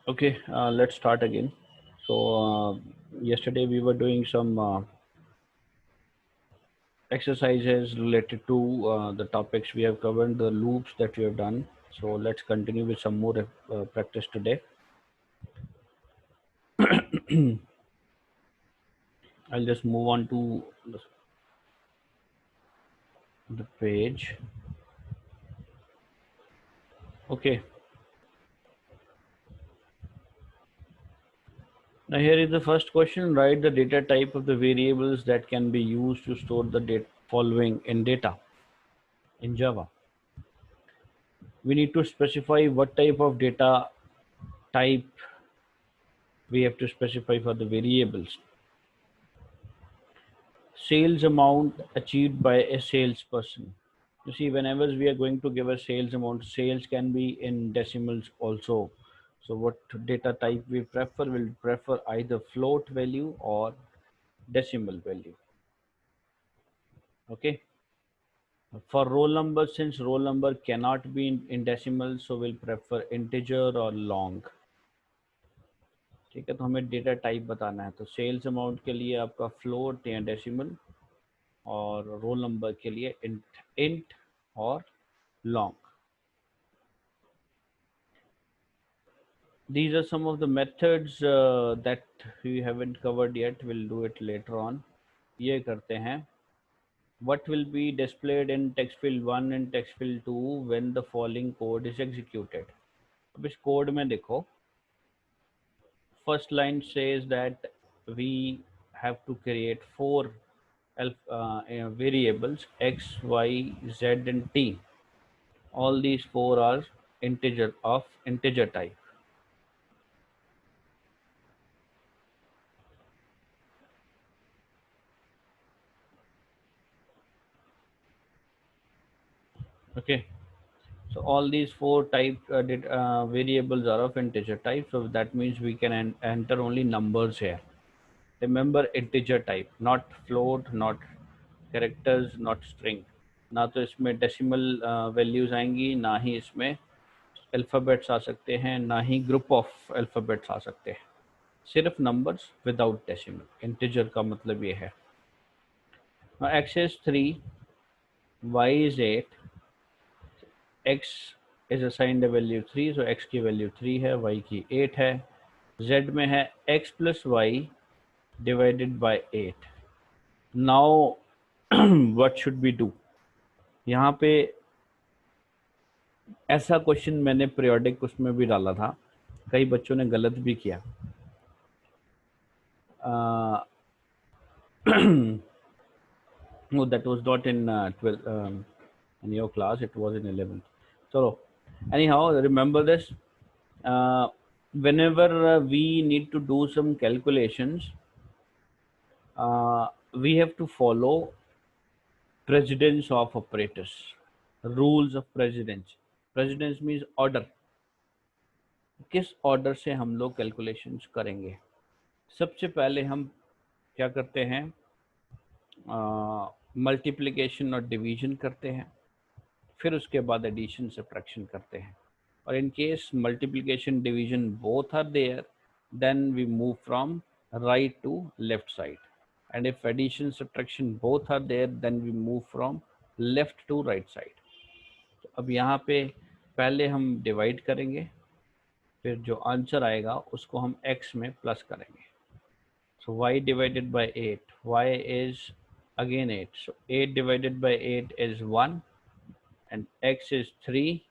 Okay, let's start again. So, yesterday we were doing some exercises related to the topics we have covered, the loops that we have done. So, let's continue with some more practice today. I'll just move on to the page. Okay, now here is the first question. Write the data type of the variables that can be used to store the data following in data in Java. We need to specify what type of data type we have to specify for the variables. Sales amount achieved by a salesperson. You see, whenever we are going to give a sales amount, sales can be in decimals also. So what data type we prefer? Will prefer either float value or decimal value. Okay. For roll number, since roll number cannot be in decimal, so we'll prefer integer or long. ठीक है, तो हमें data type बताना है, तो sales amount के लिए आपका फ्लोट या डेसिमल, और रोल नंबर के लिए इंट और long. These are some of the methods that we haven't covered yet. We'll do it later on. ये करते हैं. What will be displayed in text field 1 and text field 2 when the following code is executed? अब इस code में देखो, first line says that we have to create four variables x, y, z, and t. All these four are integer type. Okay, so all these four variables are of integer type, so that means we can enter only numbers here. Remember, integer type, not float, not characters, not string. ना तो इसमें decimal values आएंगी, ना ही इसमें alphabets आ सकते हैं, ना ही group of alphabets आ सकते हैं. सिर्फ नंबर्स विदाउट डेसिमल. इंटीजर का मतलब ये है. x is 3, y is 8, x is assigned a value 3, so x की वैल्यू 3 है, y की 8 है. z में है x plus y divided by 8. Now what should we do? यहाँ पे ऐसा क्वेश्चन मैंने पीरियोडिक उसमें भी डाला था, कई बच्चों ने गलत भी किया. No, that was not in 12 in your class, it was in 11th. So anyhow, remember this. Whenever we need to do some calculations, we have to follow precedence of operators, rules of precedence. Precedence means order. किस order से हम लोग calculations करेंगे? सबसे पहले हम क्या करते हैं? मल्टीप्लिकेशन और डिवीजन करते हैं, फिर उसके बाद एडिशन सब्ट्रैक्शन करते हैं. और in case multiplication division both are there, then we move from right to left side. And if addition subtraction both are there, then we move from left to right side. तो अब यहाँ पे पहले हम divide करेंगे, फिर जो answer आएगा उसको हम x में प्लस करेंगे. So y divided by 8, y is again 8, so 8 divided by 8 is 1, and x is 3,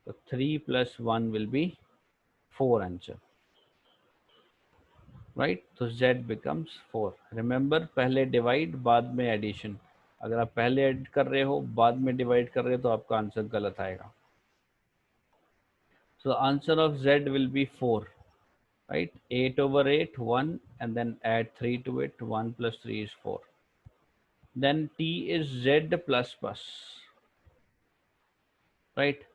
so 3 plus 1 will be 4 answer, right? So z becomes 4. Remember, पहले divide बाद में addition. अगर आप पहले ऐड कर रहे हो बाद में डिवाइड कर रहे हो तो आपका आंसर गलत आएगा. So answer of z will be 4, right? 8 over 8, 1, and then add 3 to it. 1 plus 3 is 4. Then t is z plus plus, right?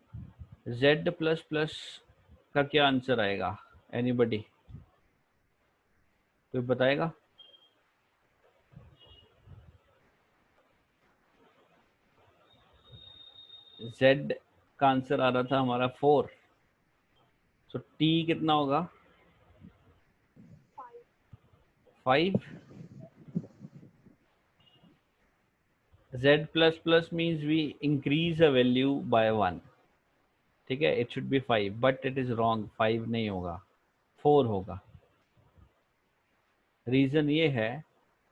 z plus plus का क्या आंसर आएगा? Anybody? कोई बताएगा? z का आंसर आ रहा था हमारा 4. So t कितना होगा? 5. Z plus plus means we increase a value by 1. ठीक है, it should be 5, but it is wrong. 5 नहीं होगा, 4 होगा. रीज़न ये है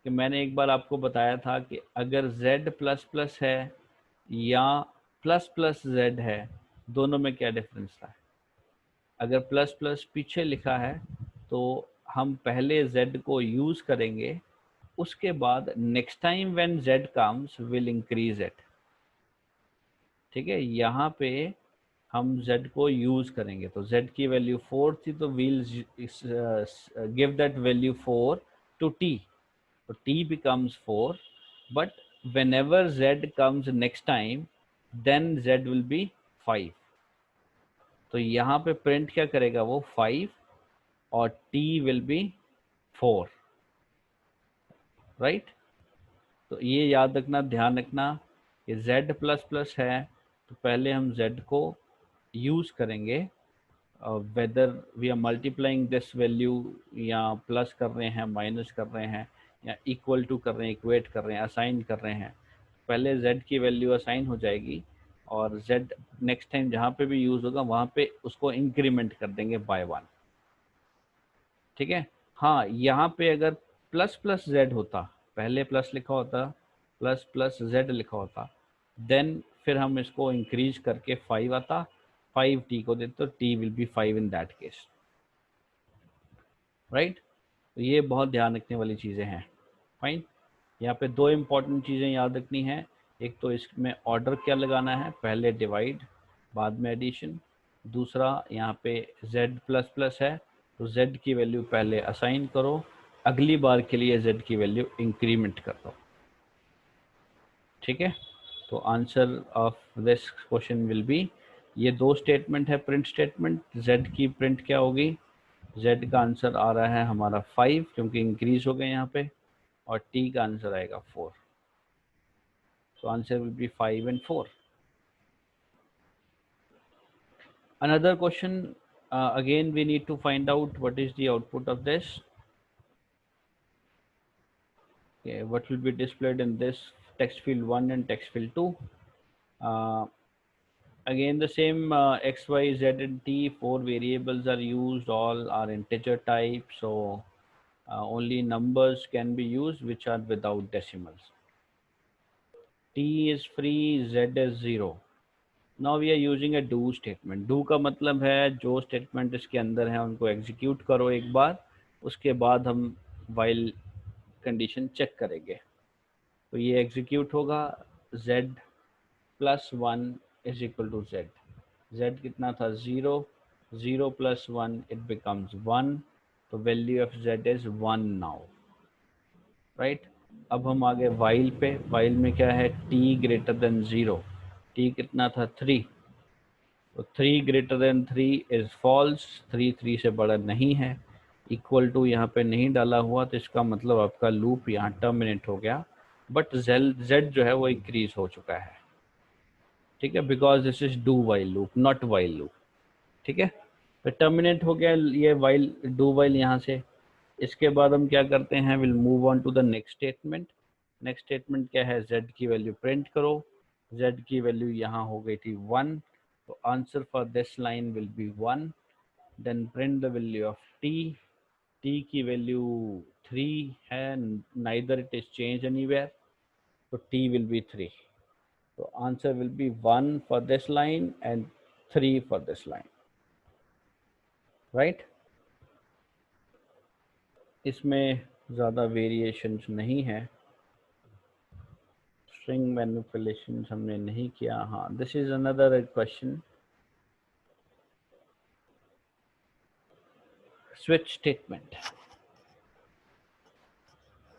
कि मैंने एक बार आपको बताया था कि अगर z प्लस प्लस है या प्लस प्लस z है, दोनों में क्या डिफरेंस था. अगर प्लस प्लस पीछे लिखा है तो हम पहले z को यूज़ करेंगे, उसके बाद next time when z comes will increase it. ठीक है, यहाँ पे हम z को यूज़ करेंगे, तो z की वैल्यू 4 थी, तो we'll give that value 4 to t. So t becomes 4, but whenever z comes next time, then z will be 5. तो यहाँ पे प्रिंट क्या करेगा वो 5 और t will be 4, राइट. तो ये याद रखना, ध्यान रखना कि z प्लस प्लस है तो पहले हम z को यूज़ करेंगे, whether we are multiplying this value या प्लस कर रहे हैं, माइनस कर रहे हैं, या इक्वल टू कर रहे हैं, इक्वेट कर रहे हैं, असाइन कर रहे हैं. पहले z की वैल्यू असाइन हो जाएगी और z नेक्स्ट टाइम जहाँ पे भी यूज़ होगा वहाँ पे उसको इंक्रीमेंट कर देंगे बाय 1. ठीक है. हाँ, यहाँ पे अगर प्लस प्लस z होता, पहले प्लस लिखा होता, प्लस प्लस z लिखा होता, देन फिर हम इसको इंक्रीज करके 5 आता, 5t को देते तो t will be 5 in that case, right. तो ये बहुत ध्यान रखने वाली चीज़ें हैं. फाइन. यहाँ पे दो इम्पॉर्टेंट चीज़ें याद रखनी है. एक तो इसमें ऑर्डर क्या लगाना है, पहले डिवाइड बाद में एडिशन. दूसरा यहाँ पे z प्लस प्लस है तो z की वैल्यू पहले असाइन करो, अगली बार के लिए z की वैल्यू इंक्रीमेंट कर दो. ठीक है. तो answer of this question will be, ये दो स्टेटमेंट है, प्रिंट स्टेटमेंट. z की प्रिंट क्या होगी, z का आंसर आ रहा है हमारा 5 क्योंकि इंक्रीज हो गए यहाँ पे, और t का आंसर आएगा 4. So answer will be 5 and 4. Another question, again we need to find out what is the output of this. Okay, what will be displayed in this text field 1 and text field 2. Again the same x, y, z and t, 4 variables are used, all are integer type, so only numbers can be used which are without decimals. T is free, z is 0. Now we are using a do statement. Do का मतलब है जो statement इसके अंदर है उनको execute करो एक बार, उसके बाद हम वाइल कंडीशन चेक करेंगे. तो ये एग्जीक्यूट होगा, z plus 1 is equal to z. z कितना था 0, 0 प्लस 1 इट बिकम्स 1, तो value of z is 1 now, right. अब हम आगे वाइल पे. वाइल में क्या है, t ग्रेटर देन 0. t कितना था 3, तो 3 ग्रेटर देन 3 इज फॉल्स. 3 से बड़ा नहीं है. इक्वल टू यहाँ पे नहीं डाला हुआ तो इसका मतलब आपका लूप यहाँ टर्मिनेट हो गया, बट z जो है वो इंक्रीज हो चुका है. ठीक है, because this is do while loop not while loop. ठीक है, तो टर्मिनेट हो गया ये वाइल, डू वाइल यहाँ से. इसके बाद हम क्या करते हैं, will move on to the next statement. Next statement क्या है, z की वैल्यू प्रिंट करो. z की वैल्यू यहाँ हो गई थी 1, so answer for this line will be 1. Then print the value of t. t की वैल्यू 3 है, neither it is changed anywhere, so t will be 3. So answer will be 1 for this line and 3 for this line, right. इसमें ज़्यादा variations नहीं है. String manipulation हमने नहीं किया. हाँ, this is another question, switch statement.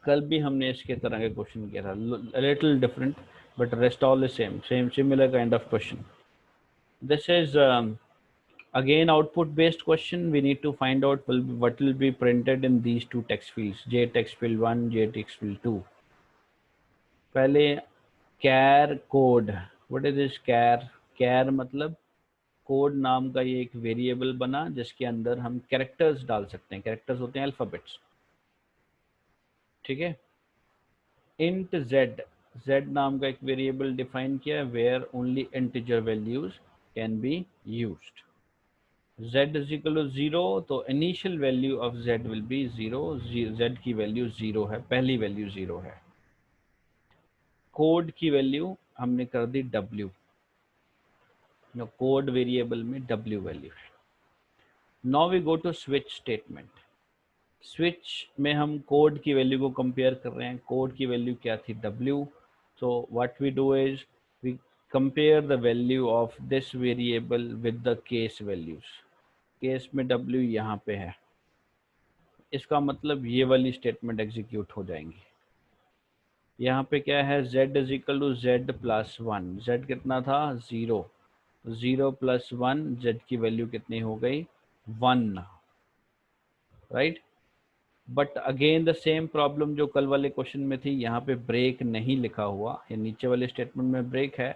कल भी हमने इसके तरह के क्वेश्चन किया था, little different but rest all the same similar kind of question. This is again output based question. We need to find out what will be printed in these two text fields, j text field 1, j text field 2. पहले char code. What is this char? char मतलब code नाम का ये एक variable बना जिसके अंदर हम कैरेक्टर्स डाल सकते हैं. कैरेक्टर्स होते हैं अल्फ़ाबेट्स. ठीक है। इंट जेड, जेड नाम का एक वेरिएबल डिफाइन किया है where only integer values can be used. z is equal to 0, तो initial value of z will be 0, z की वैल्यू 0 है, पहली वैल्यू 0 है। कोड की वैल्यू हमने कर दी w, कोड वेरिएबल में w वैल्यू है। Now we go to switch statement. Switch में हम कोड की वैल्यू को कंपेयर कर रहे हैं। कोड की वैल्यू क्या थी, w। So what we do is we compare the value of this variable with the case values. Case में w यहाँ पे है, इसका मतलब ये वाली स्टेटमेंट एग्जीक्यूट हो जाएंगी। यहाँ पे क्या है, z is equal to z plus one. Z कितना था, 0, 0 प्लस 1, जेड की वैल्यू कितनी हो गई, 1, right. But again the same problem जो कल वाले क्वेश्चन में थी, यहाँ पे ब्रेक नहीं लिखा हुआ, ये नीचे वाले स्टेटमेंट में ब्रेक है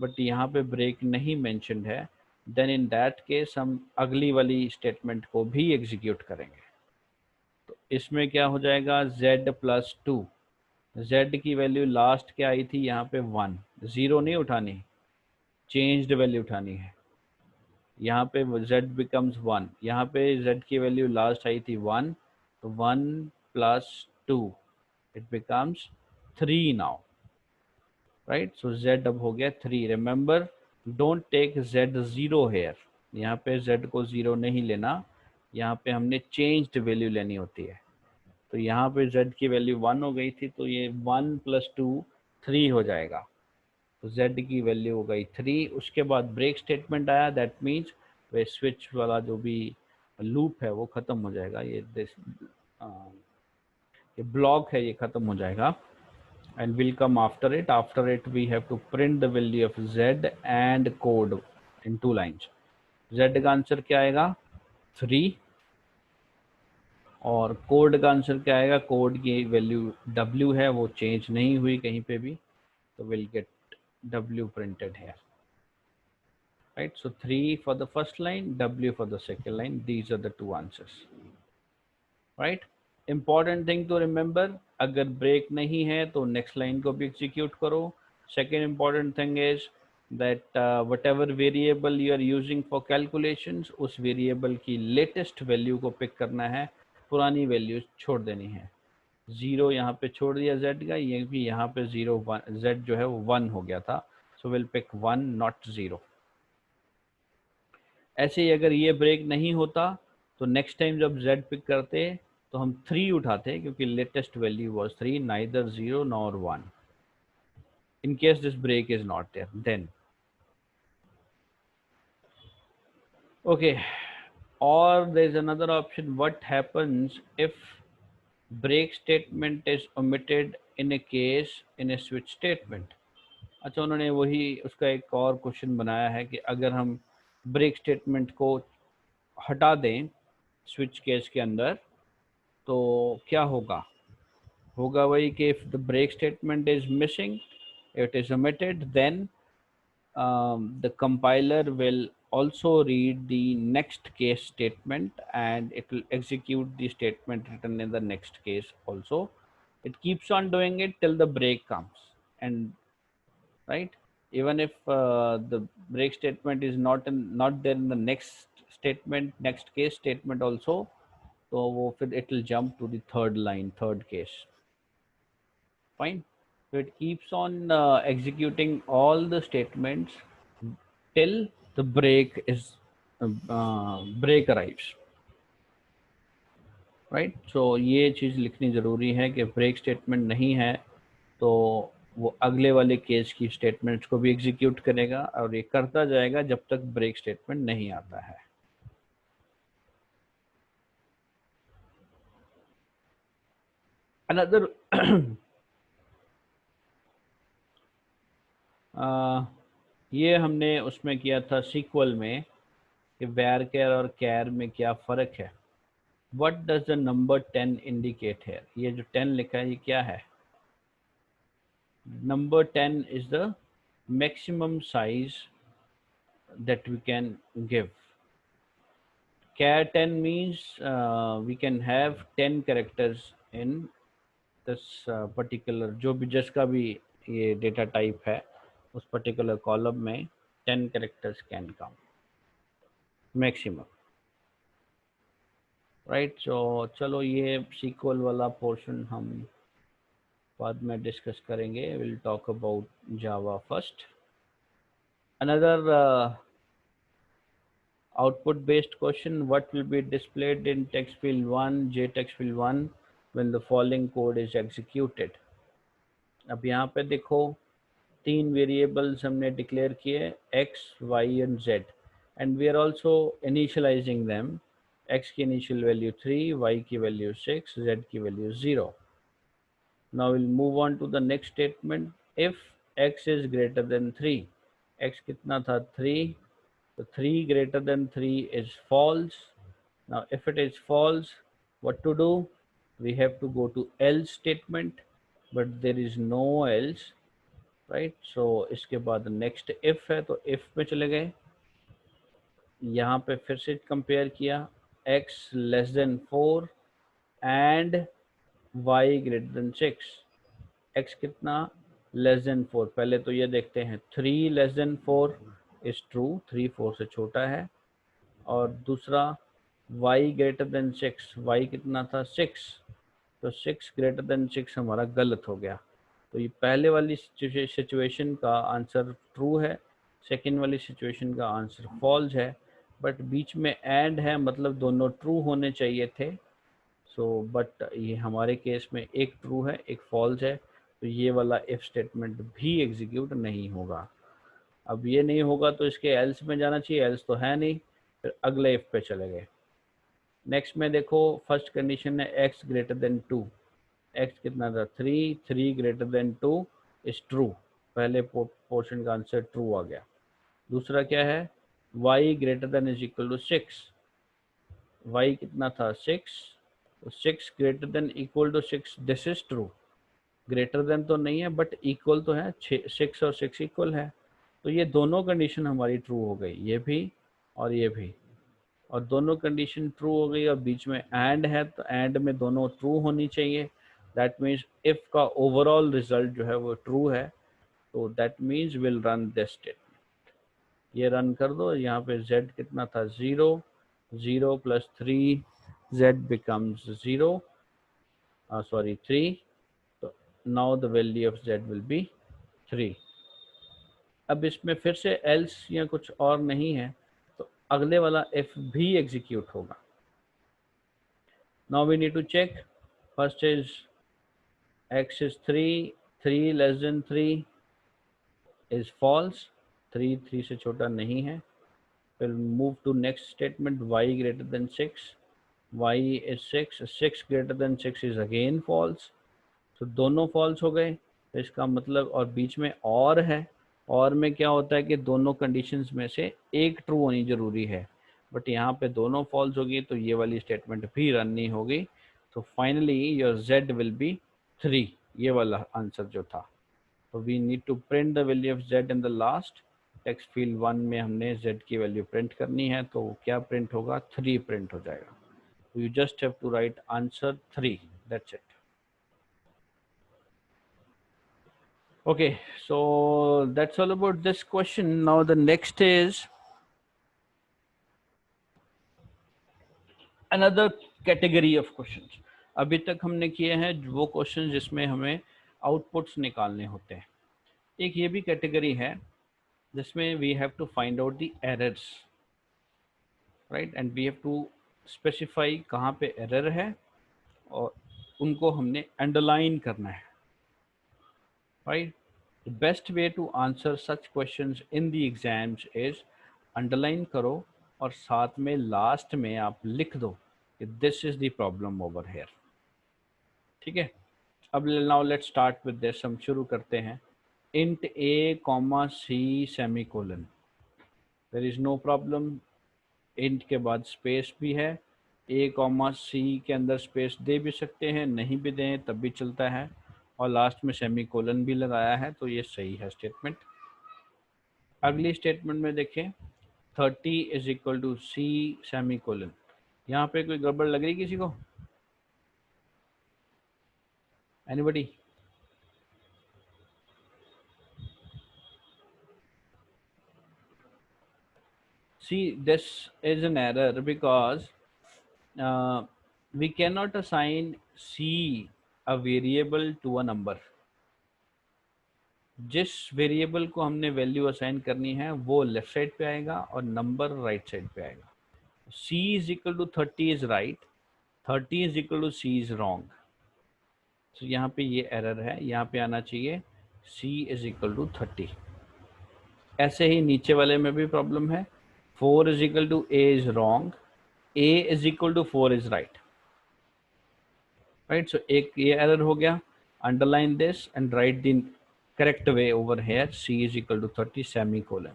बट यहाँ पे ब्रेक नहीं मेंशन्ड है। देन इन दैट केस हम अगली वाली स्टेटमेंट को भी एग्जीक्यूट करेंगे। तो इसमें क्या हो जाएगा, z प्लस टू, z की वैल्यू लास्ट क्या आई थी यहाँ पे 1, 0 नहीं उठानी, चेंज्ड वैल्यू उठानी है। यहाँ पे z बिकम्स 1, यहाँ पे z की वैल्यू लास्ट आई थी 1, तो 1 plus 2 it becomes 3 now, right. So z अब हो गया 3। Remember, don't take z 0 here, यहाँ पे z को 0 नहीं लेना, यहाँ पे हमने चेंज्ड वैल्यू लेनी होती है। तो यहाँ पे z की वैल्यू 1 हो गई थी, तो ये 1 प्लस 2 3 हो जाएगा। तो z की वैल्यू हो गई 3। उसके बाद ब्रेक स्टेटमेंट आया, दैट मीन्स वे स्विच वाला जो भी लूप है वो ख़त्म हो जाएगा, ये ब्लॉक है ये ख़त्म हो जाएगा। And will come after it, after it we have to print the value of z and code in 2 lines. z का आंसर क्या आएगा, 3, और कोड का आंसर क्या आएगा, कोड की वैल्यू w है, वो चेंज नहीं हुई कहीं पे भी, तो will get w printed here, right? So 3 for the first line, w for the second line. These are the two answers, right? Important thing to remember, अगर ब्रेक नहीं है तो नेक्स्ट लाइन को भी एग्जीक्यूट करो। Second important thing is that whatever variable you are using for calculations, उस variable की latest value को पिक करना है, पुरानी वैल्यू छोड़ देनी है। 0 यहाँ पे छोड़ दिया z का, ये भी यहाँ पे 0 1, z जो है वो 1 हो गया था, सो विल पिक 1 नॉट 0। ऐसे ही अगर ये ब्रेक नहीं होता तो नेक्स्ट टाइम जब z पिक करते तो हम 3 उठाते, क्योंकि latest value was 3, neither 0 nor 1। In case this break is not there, then okay. और there is another option, what happens if break statement is omitted in a case in a switch statement. अच्छा, उन्होंने वही उसका एक और question बनाया है कि अगर हम ब्रेक स्टेटमेंट को हटा दें स्विच केस के अंदर तो क्या होगा। होगा वही कि if the break statement is missing, it is omitted, then the compiler will also read the next case statement and it will execute the statement written in the next case also. It keeps on doing it till the break comes, and right, even if the break statement is not there in the next statement, next case statement also, so वो फिर it will jump to the third line, third case, fine. So it keeps on executing all the statements till the break arrives, right? So ये चीज़ लिखनी ज़रूरी है कि break statement नहीं है तो वो अगले वाले केस की स्टेटमेंट्स को भी एग्जीक्यूट करेगा, और ये करता जाएगा जब तक ब्रेक स्टेटमेंट नहीं आता है। अनदर ये हमने उसमें किया था सीक्वल में कि वैर केयर और कैर में क्या फ़र्क है। What does the number 10 indicate है, ये जो 10 लिखा है ये क्या है। Number 10 is the maximum size that we can give. Char 10 means we can have 10 characters in this particular जो भी जिसका भी ये डेटा टाइप है उस पर्टिकुलर कॉलम में 10 characters can come maximum, right. So चलो ये सीक्वल वाला पोर्शन हम बाद में डिस्कस करेंगे। Will talk about Java first. Another output based question: what will be displayed in text field 1 jtext field 1 when the following code is executed? अब यहाँ पे देखो तीन वेरिएबल्स हमने डिक्लेयर किए x y and z and we are also initializing them। x की initial value 3, y की value 6, z की value 0। now we'll move on to the next statement। if x is greater than 3, x कितना था 3, so 3 greater than 3 is false। now if it is false, what to do? We have to go to else statement, but there is no else, right. So इसके बाद next if है तो if में चले गए, यहाँ पे फिर से कंपेयर किया x less than 4 and y greater then 6। x कितना लेस देन 4, पहले तो ये देखते हैं 3 लेस देन 4 इज ट्रू, 3 4 से छोटा है। और दूसरा y ग्रेटर देन 6, y कितना था 6, तो 6 ग्रेटर देन 6 हमारा गलत हो गया। तो ये पहले वाली सिचुएशन का आंसर ट्रू है, सेकेंड वाली सिचुएशन का आंसर फॉल्स है, बट बीच में एंड है मतलब दोनों ट्रू होने चाहिए थे। सो बट ये हमारे केस में एक ट्रू है एक फॉल्स है, तो ये वाला इफ स्टेटमेंट भी एग्जीक्यूट नहीं होगा। अब ये नहीं होगा तो इसके एल्स में जाना चाहिए, एल्स तो है नहीं, फिर अगले इफ पे चले गए। नेक्स्ट में देखो फर्स्ट कंडीशन है एक्स ग्रेटर देन 2, एक्स कितना था 3, 3 ग्रेटर देन 2 इज ट्रू, पहले पोर्शन का आंसर ट्रू आ गया। दूसरा क्या है y greater than is equal to 6, y कितना था 6, तो 6 greater than equal to 6, this is true. Greater than तो नहीं है बट इक्वल तो है, 6 और 6 इक्वल है, तो ये दोनों कंडीशन हमारी ट्रू हो गई, ये भी और ये भी। और दोनों कंडीशन ट्रू हो गई और बीच में एंड है तो एंड में दोनों ट्रू होनी चाहिए। दैट मीन्स इफ का ओवरऑल रिजल्ट जो है वो ट्रू है, तो that means will run this statement. ये रन कर दो, यहाँ पे z कितना था 0, 0 प्लस 3 z बिकम्स 0, सॉरी 3, तो now the value of z will be 3। अब इसमें फिर से एल्स या कुछ और नहीं है तो अगले वाला if भी एग्जीक्यूट होगा। Now we need to check, first is x is 3, 3 less than 3 is false, 3 3 से छोटा नहीं है। फिर move to next statement, y greater than 6, y is 6, 6 greater than 6 is again false, तो दोनों false हो गए। तो इसका मतलब और बीच में और है, और में क्या होता है कि दोनों कंडीशंस में से एक ट्रू होनी ज़रूरी है, बट यहाँ पे दोनों फॉल्स होगी तो ये वाली स्टेटमेंट भी रन नहीं होगी। तो finally your z will be 3, ये वाला आंसर जो था। तो we need to print the value of z in the last text field 1 में हमने z की वैल्यू प्रिंट करनी है, तो क्या प्रिंट होगा 3 प्रिंट हो जाएगा। You just have to write answer 3, that's it. Okay, so that's all about this question. Now the next is another category of questions। अभी तक हमने किए हैं वो क्वेश्चन जिसमें हमें आउटपुट्स निकालने होते हैं। एक ये भी कैटेगरी है जिसमें we have to find out the errors, right, and we have to specify कहाँ पे एरर है और उनको हमने अंडरलाइन करना है, right. The best way to answer such questions in the exams is underline करो और साथ में लास्ट में आप लिख दो कि this is the problem over here, ठीक है। अब now let's start with this, हम शुरू करते हैं। Int a comma C semicolon, there is no problem. Int के बाद स्पेस भी है, a कॉमा सी के अंदर स्पेस दे भी सकते हैं, नहीं भी दें तब भी चलता है, और लास्ट में सेमी कोलन भी लगाया है, तो ये सही है स्टेटमेंट। अगली स्टेटमेंट में देखें 30 is equal to C semicolon, यहाँ पे कोई गड़बड़ लग रही किसी को? Anybody? See, this is an error because uh, we cannot assign C a variable to a number. जिस वेरिएबल को हमने वैल्यू असाइन करनी है वो लेफ्ट साइड पे आएगा और नंबर राइट साइड पे आएगा. C is equal to 30 is right, 30 is equal to C is wrong. तो यहाँ पे ये एरर है, यहाँ पे आना चाहिए C इज इक्वल टू 30. ऐसे ही नीचे वाले में भी प्रॉब्लम है. 4 is equal to A is wrong, A is equal to 4 is right. Right, so एक ये एरर हो गया. Underline this and write the correct way over here. C is equal to 30 semicolon.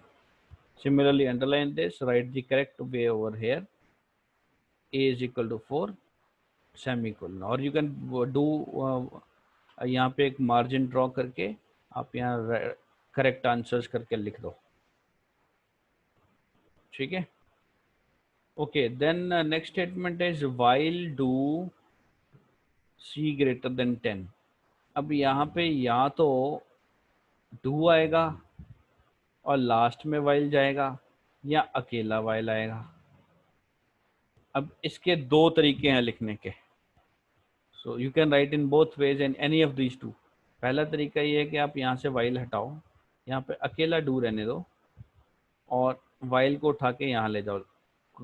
Similarly, underline this, write the correct way over here. A is equal to 4 semicolon. और you can do यहाँ पे एक margin draw करके आप यहाँ correct answers करके लिख दो. ठीक है. Okay, then next statement is while do C greater than 10. अब यहाँ पे या तो do आएगा और लास्ट में while जाएगा या अकेला while आएगा. अब इसके दो तरीके हैं लिखने के. So you can write in both ways and any of these two. पहला तरीका ये है कि आप यहाँ से वाइल हटाओ, यहाँ पे अकेला डू रहने दो और वाइल को उठा के यहाँ ले जाओ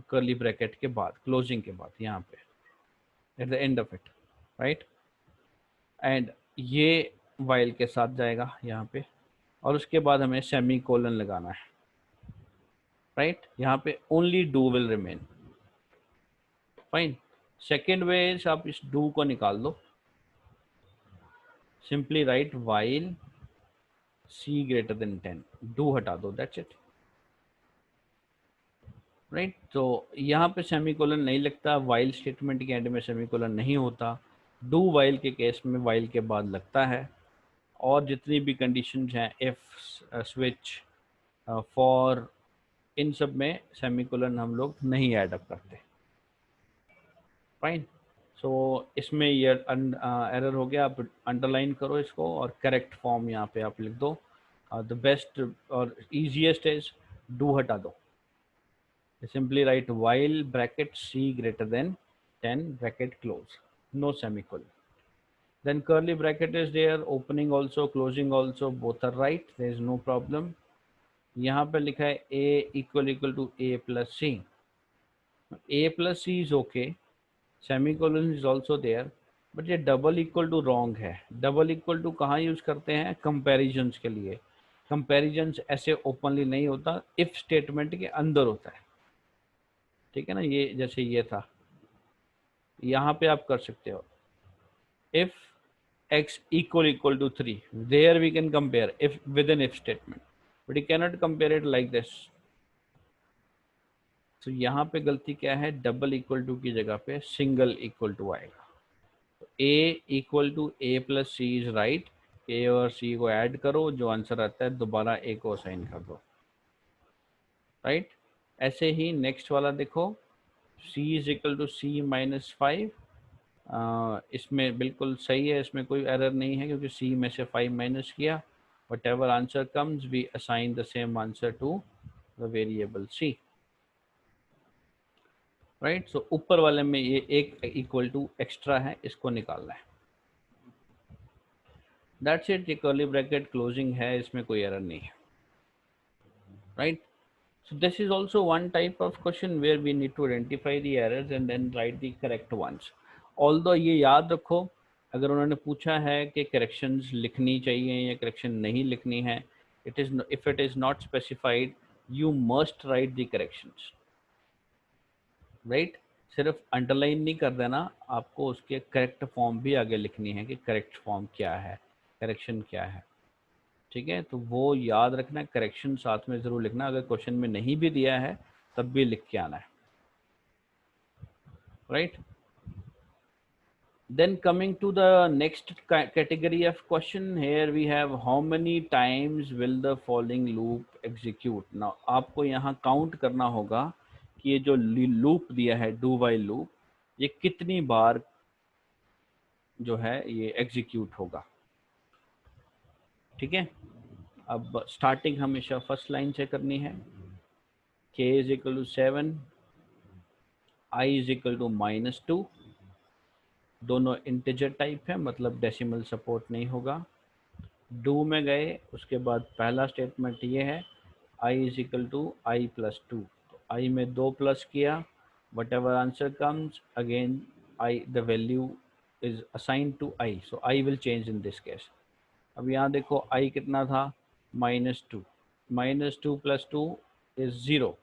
कर्ली ब्रैकेट के बाद, क्लोजिंग के बाद, यहाँ पे at the end of it. Right, and ये वाइल के साथ जाएगा यहाँ पे और उसके बाद हमें सेमी कोलन लगाना है. राइट, यहाँ पे only do will remain. Fine. Second way आप इस डू को निकाल दो. Simply write while C greater than 10. Do हटा दो, that's it. राइट, तो यहाँ पे सेमीकोलन नहीं लगता, while स्टेटमेंट के एंड में सेमीकोलन नहीं होता. do while के केस में while के बाद लगता है. और जितनी भी कंडीशंस हैं, if, switch, for, इन सब में सेमीकोलन हम लोग नहीं ऐड अप करते. फाइन. सो इसमें ये एरर हो गया. आप अंडरलाइन करो इसको और करेक्ट फॉर्म यहाँ पे आप लिख दो. द बेस्ट और easiest इज डू हटा दो. Simply write while bracket C greater than 10 bracket close, no semicolon. Then curly bracket is there, opening also, closing also, both are right, there is no problem. यहाँ पे लिखा है A equal to A plus C. A plus C is okay, semicolon is also there, but ये double equal to wrong है. Double equal to कहाँ use करते हैं? Comparisons के लिए. कंपैरिजंस ऐसे ओपनली नहीं होता, इफ स्टेटमेंट के अंदर होता है. ठीक है ना, ये जैसे ये था, यहाँ पे आप कर सकते हो if x equal to 3, there we can compare if within if statement, but you cannot compare it like this. तो यहाँ पे गलती क्या है? डबल इक्वल टू की जगह पे सिंगल इक्वल टू आएगा. A equal to A plus C is right. A और C को ऐड करो, जो आंसर आता है दोबारा A को असाइन कर दो. राइट, ऐसे ही नेक्स्ट वाला देखो, C is equal to C minus 5. इसमें बिल्कुल सही है, इसमें कोई एरर नहीं है क्योंकि C में से 5 माइनस किया. Whatever answer comes we assign the same answer to the variable C. Right, so ऊपर वाले में ये एक इक्वल टू एक्स्ट्रा है, इसको निकालना है. That's it. ये कर्ली ब्रैकेट क्लोजिंग है, इसमें कोई एरर नहीं है. Right, so this is also one type of question where we need to identify the errors and then write the correct ones. Although ये याद रखो, अगर उन्होंने पूछा है कि corrections लिखनी चाहिए या correction नहीं लिखनी है, if it is not specified, you must write the corrections. Right, सिर्फ अंडरलाइन नहीं कर देना, आपको उसके करेक्ट फॉर्म भी आगे लिखनी है कि करेक्ट फॉर्म क्या है, करेक्शन क्या है. ठीक है, तो वो याद रखना, करेक्शन साथ में ज़रूर लिखना. अगर क्वेश्चन में नहीं भी दिया है तब भी लिख के आना है. Right, then coming to the next category of question, here we have how many times will the following loop execute. now आपको यहाँ काउंट करना होगा कि ये जो लूप दिया है, डू वाइल लूप, ये कितनी बार जो है ये एग्जीक्यूट होगा। ठीक है, अब स्टार्टिंग हमेशा फर्स्ट लाइन से करनी है। k is equal to 7, i is equal to -2, दोनों इंटीजर टाइप है, मतलब डेसिमल सपोर्ट नहीं होगा। डू में गए, उसके बाद पहला स्टेटमेंट ये है i is equal to I plus 2, तो i में 2 प्लस किया, whatever answer comes again i the value is assign to i, so i will change in this case. अब यहाँ देखो i कितना था, -2, -2 plus 2 is 0,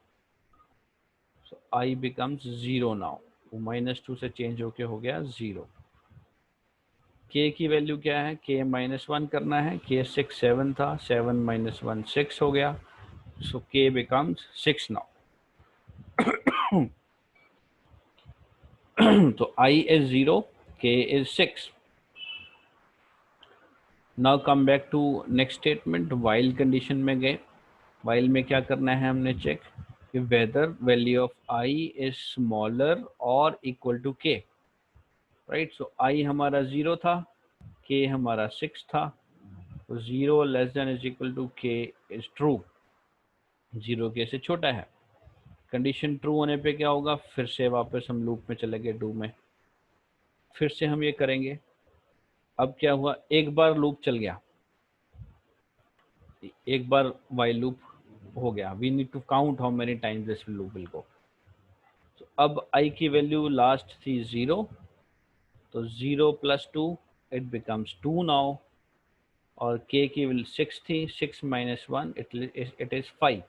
so i becomes 0 now, वो -2 से चेंज होके हो गया 0। k की वैल्यू क्या है, k -1 करना है, k 6 7 था, 7 -1 6 हो गया, so k becomes 6 now. तो I is 0, k is 6. Now come back to next statement, while condition में गए, while में क्या करना है हमने चेक कि whether value of I is smaller or equal to k, right? So I हमारा 0 था, k हमारा 6 था, तो 0 less than is equal to k is true, 0 k से छोटा है। कंडीशन ट्रू होने पे क्या होगा, फिर से वापस हम लूप में चले गए, डू में फिर से हम ये करेंगे। अब क्या हुआ, एक बार लूप चल गया, एक बार वाइल लूप हो गया, we need to count how many times this loop will go. तो अब आई की वैल्यू लास्ट थी 0, तो 0 प्लस 2 इट बिकम्स 2 नाउ, और k की वैल्यू 6 थी, 6 minus 1 it is 5,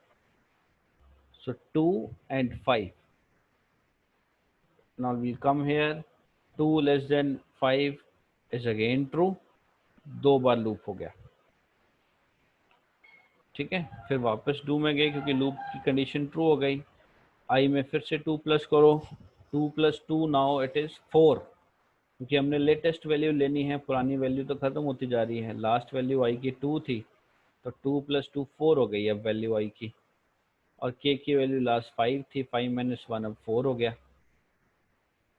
so 2 and 5, now we'll come here, 2 less than 5 is again true, 2 bar loop हो गया। ठीक है, फिर वापस डू में गए क्योंकि लूप की कंडीशन ट्रू हो गई, आई में फिर से 2 प्लस करो, 2 प्लस 2 नाउ इट इज़ 4, क्योंकि हमने लेटेस्ट वैल्यू लेनी है, पुरानी वैल्यू तो ख़त्म होती जा रही है। लास्ट वैल्यू आई की 2 थी, तो 2 प्लस 2 4 हो गई अब वैल्यू आई की, और के की वैल्यू लास्ट 5 थी, 5 माइनस 1 अब 4 हो गया,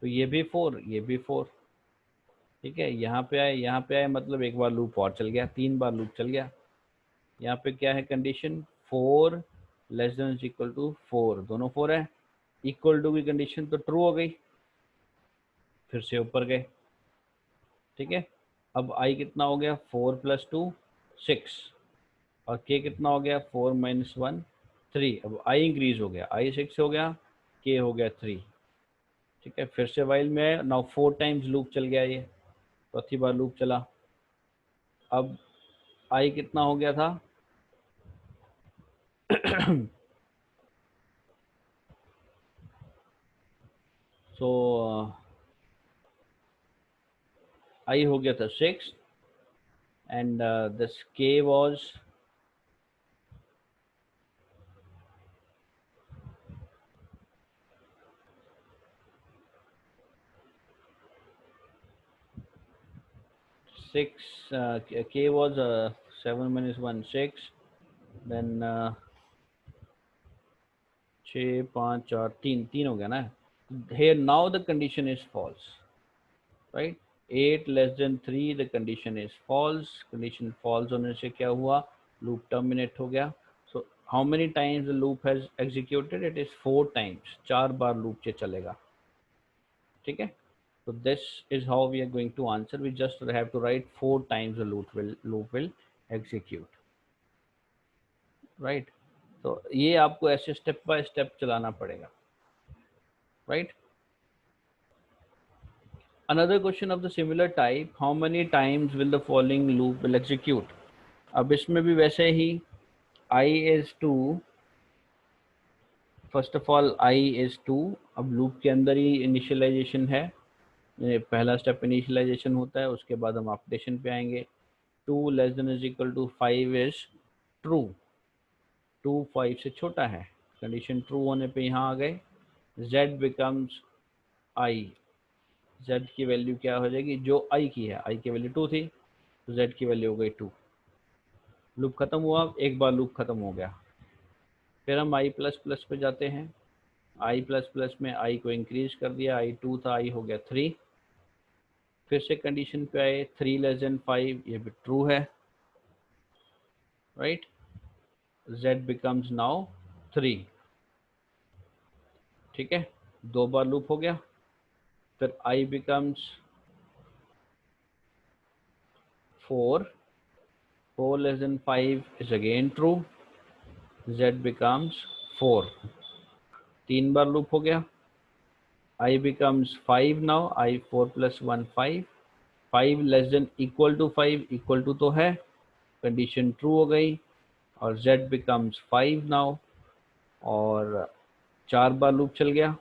तो ये भी 4, ये भी 4। ठीक है, यहाँ पे आए, यहाँ पे आए, मतलब एक बार लूप और चल गया, 3 बार लूप चल गया। यहाँ पे क्या है condition, 4 less than equal to 4, दोनों 4 है, इक्वल टू की कंडीशन तो ट्रू हो गई, फिर से ऊपर गए। ठीक है, अब i कितना हो गया, 4 प्लस 2 6, और k कितना हो गया, 4 माइनस 1 3, अब i इंक्रीज हो गया, i 6 हो गया, k हो गया 3। ठीक है, फिर से वाइल में नाउ 4 टाइम्स लूप चल गया, ये चौथी बार लूप चला। अब i कितना हो गया था सो i हो गया था 6, and this k was 6, k was 7 minus 1 6, then 6 5 4 3 3 हो गया ना। here now the condition is false, right? 8 less than 3 the condition is false, condition false होने से क्या हुआ, loop terminate हो गया। so how many times the loop has executed, it is 4 times, 4 bar loop से चलेगा। ठीक है, so this is how we are going to answer, we just have to write 4 times the loop will execute, right? तो ये आपको ऐसे step by step चलाना पड़ेगा, right? Another question of the similar type, how many times will the following loop will execute? अब इसमें भी वैसे ही I is 2, first of all I is 2, अब लूप के अंदर ही इनिशियलाइजेशन है, पहला स्टेप इनिशियलाइजेशन होता है, उसके बाद हम अपडेशन पे आएंगे। 2 less than is equal to 5 is true, 2 5 से छोटा है, कंडीशन ट्रू होने पे यहाँ आ गए, z बिकम्स I, z की वैल्यू क्या हो जाएगी, जो I की है, I की वैल्यू 2 थी, तो z की वैल्यू हो गई 2, लूप खत्म हुआ, एक बार लूप खत्म हो गया। फिर हम i प्लस प्लस पे जाते हैं, i प्लस प्लस में i को इंक्रीज कर दिया, i 2 था, i हो गया 3, फिर से कंडीशन पे आए, 3 लेस देन 5, ये भी ट्रू है, राइट। z बिकम्स नाउ 3, ठीक है, 2 बार लूप हो गया। फिर I becomes 4, 4 less then 5 is again true, z becomes 4, 3 bar loop हो गया। I becomes 5 now, I 4 plus 1 5, 5 less than equal to 5, equal to तो है, कंडीशन ट्रू हो गई, और z बिकम्स 5 नाउ, और 4 बार लूप चल गया।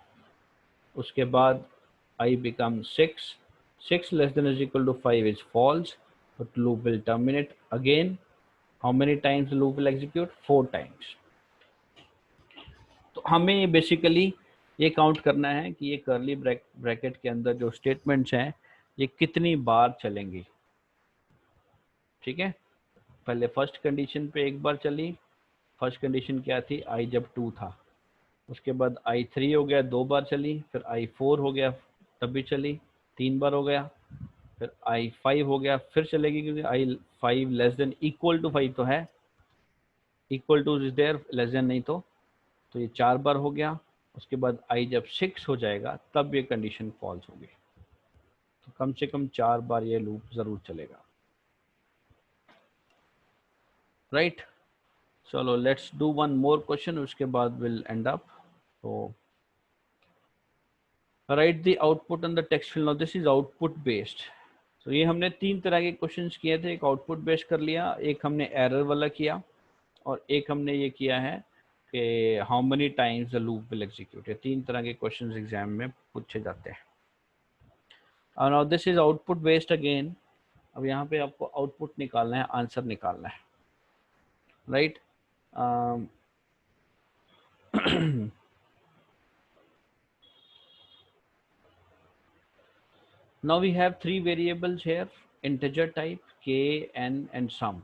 उसके बाद I becomes 6, 6 less than is equal to 5 is false, but loop will terminate again. How many times the loop will execute? 4 times. तो हमें बेसिकली ये काउंट करना है कि ये कर्ली ब्रैकेट के अंदर जो स्टेटमेंट्स हैं ये कितनी बार चलेंगी, ठीक है। पहले फर्स्ट कंडीशन पे एक बार चली, फर्स्ट कंडीशन क्या थी, I जब 2 था। उसके बाद I3 हो गया, 2 बार चली, फिर I4 हो गया, तब भी चली, 3 बार हो गया, फिर I5 हो गया, फिर चलेगी, क्योंकि I5 less than equal to 5 तो है, equal to is there, less than नहीं तो ये 4 बार हो गया। उसके बाद I जब 6 हो जाएगा तब ये कंडीशन फॉल्स होगी। तो कम से कम 4 बार ये लूप जरूर चलेगा, राइट। चलो let's do one more question, उसके बाद विल एंड अप। तो right the output on the text field, now this is output based. तो ये हमने 3 तरह के क्वेश्चंस किए थे, एक आउटपुट बेस्ड कर लिया, एक हमने एरर वाला किया, और एक हमने ये किया है कि how many times the loop will execute. ये 3 तरह के क्वेश्चंस एग्जाम में पूछे जाते हैं। और now this is output based again. अब यहाँ पे आपको आउटपुट निकालना है, आंसर निकालना है, right. Now we have 3 variables here, integer type, k, n and sum.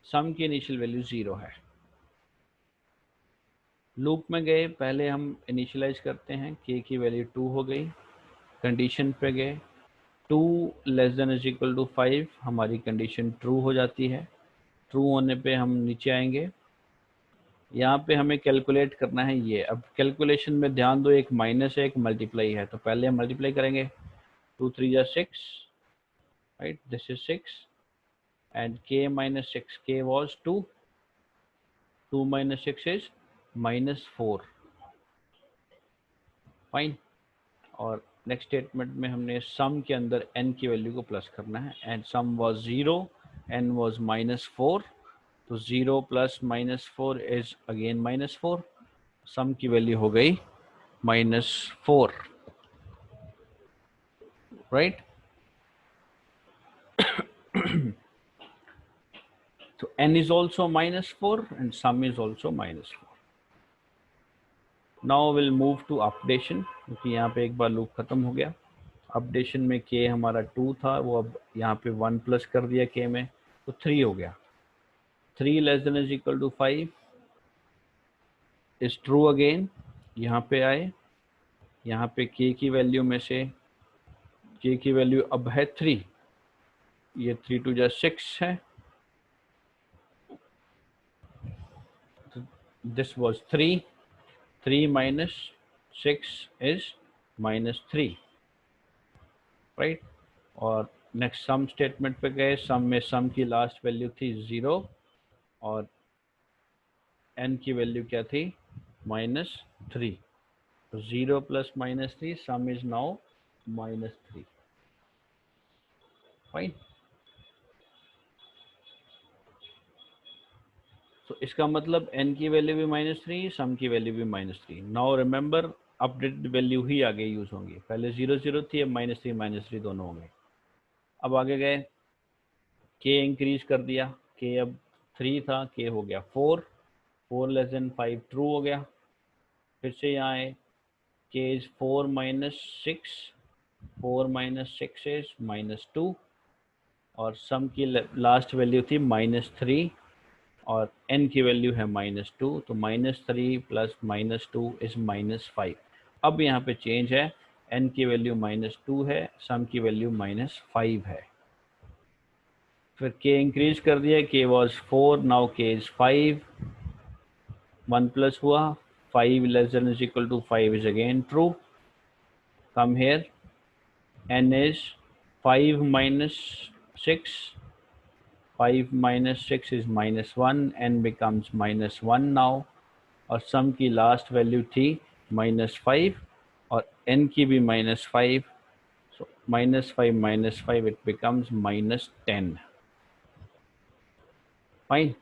Sum की initial value 0 है। लूप में गए, पहले हम इनिशियलाइज करते हैं, k की वैल्यू 2 हो गई, कंडीशन पे गए, 2 less than is equal to 5, हमारी कंडीशन ट्रू हो जाती है। ट्रू होने पे हम नीचे आएंगे, यहाँ पे हमें कैलकुलेट करना है ये। अब कैलकुलेशन में ध्यान दो, एक माइनस है, एक मल्टीप्लाई है, तो पहले हम मल्टीप्लाई करेंगे, 2 3 जा 6, right, this is 6 and k minus 6, k was 2, 2 minus 6 is minus 4, fine. और नेक्स्ट स्टेटमेंट में हमने सम के अंदर n की वैल्यू को प्लस करना है, and sum was 0, n was -4, तो 0 प्लस -4 इज अगेन -4, सम की वैल्यू हो गई -4, राइट। तो n is also -4 and sum is also -4. Now will move to updation, क्योंकि यहाँ पे एक बार लूप खत्म हो गया। अपडेशन में k हमारा 2 था, वो अब यहाँ पे 1 प्लस कर दिया k में, तो 3 हो गया। 3 less than is equal to 5 is true again. यहाँ पे आए, यहाँ पे k की वैल्यू में से k की वैल्यू अब है 3, ये 3 2 जा 6 है, this was 3, 3 minus 6 is -3, right. और नेक्स्ट सम स्टेटमेंट पे गए, सम में सम की लास्ट वैल्यू थी 0, और n की वैल्यू क्या थी, -3, तो 0 plus -3, some is now -3, fine. तो इसका मतलब n की वैल्यू भी -3, सम की वैल्यू भी -3। नाउ रिमेंबर अपडेटेड वैल्यू ही आगे यूज होंगी, पहले 0 0 थी, अब -3 दोनों होंगे। अब आगे गए, k इंक्रीज कर दिया, k अब 3 था, k हो गया 4, 4 लेस देन 5 ट्रू हो गया। फिर से यहाँ आए, k is 4 minus 6, 4 minus 6 is -2, और सम की लास्ट वैल्यू थी -3, और n की वैल्यू है -2, तो -3 प्लस -2 इज -5। अब यहाँ पे चेंज है, n की वैल्यू -2 है, सम की वैल्यू -5 है। फिर k इंक्रीज कर दिया, k was 4, नाउ k is 5, 1 प्लस हुआ, 5 less than is equal to 5 is again true. Come here, n is 5 minus 6, 5 minus 6 is -1, n becomes -1 now, और सम की लास्ट वैल्यू थी -5 और n की भी -5, so -5 -5 it becomes -10। फाइन।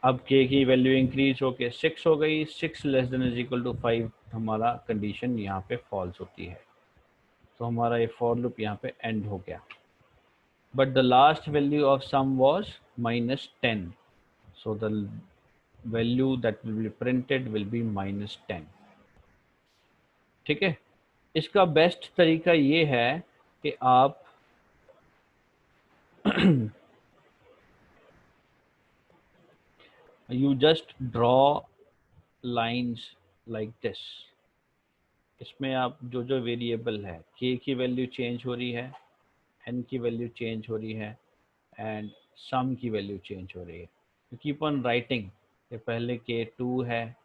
अब k की वैल्यू इंक्रीज होके 6 हो गई, 6 less than is equal to 5, हमारा कंडीशन यहाँ पे फॉल्स होती है, तो हमारा ये फॉर लूप यहाँ पे एंड हो गया। But the last value of sum was -10, so the value that will be printed will be -10। ठीक है। इसका बेस्ट तरीका ये है कि आप you just draw lines like this। इसमें आप जो जो वेरिएबल है, k की वैल्यू चेंज हो रही है, n की वैल्यू चेंज हो रही है, एंड सम की वैल्यू चेंज हो रही है। यू कीप ऑन राइटिंग कि पहले k 2 है,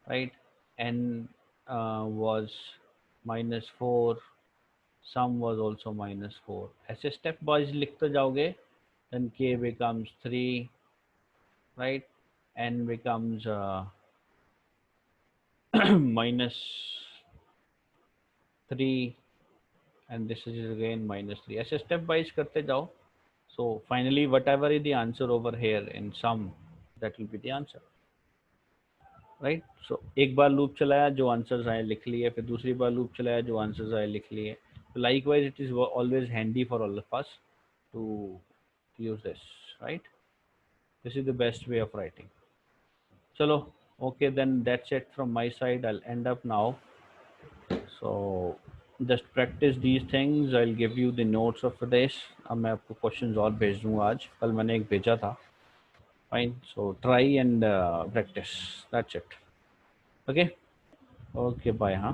right, n was -4, sum was also -4, ऐसे स्टेप वाइज लिखते जाओगे, then k becomes 3, right, n becomes -3, and this is again -3, ऐसे स्टेप वाइज करते जाओ। So finally whatever is the answer over here in sum, that will be the answer, right? So एक बार loop चलाया, जो answers आए लिख लिए, फिर दूसरी बार लूप चलाया, जो आंसर्स आए लिख लिए। So likewise it is always handy for all of us to use this, right? This is the best way of writing. Chalo, okay, then that's it from my side. I'll end up now. So just practice these things. I'll give you the notes of this. अब मैं आपको questions और भेज दूँगा आज, कल मैंने एक भेजा था। Fine. So try and practice. That's it. Okay. Okay. Bye. Huh.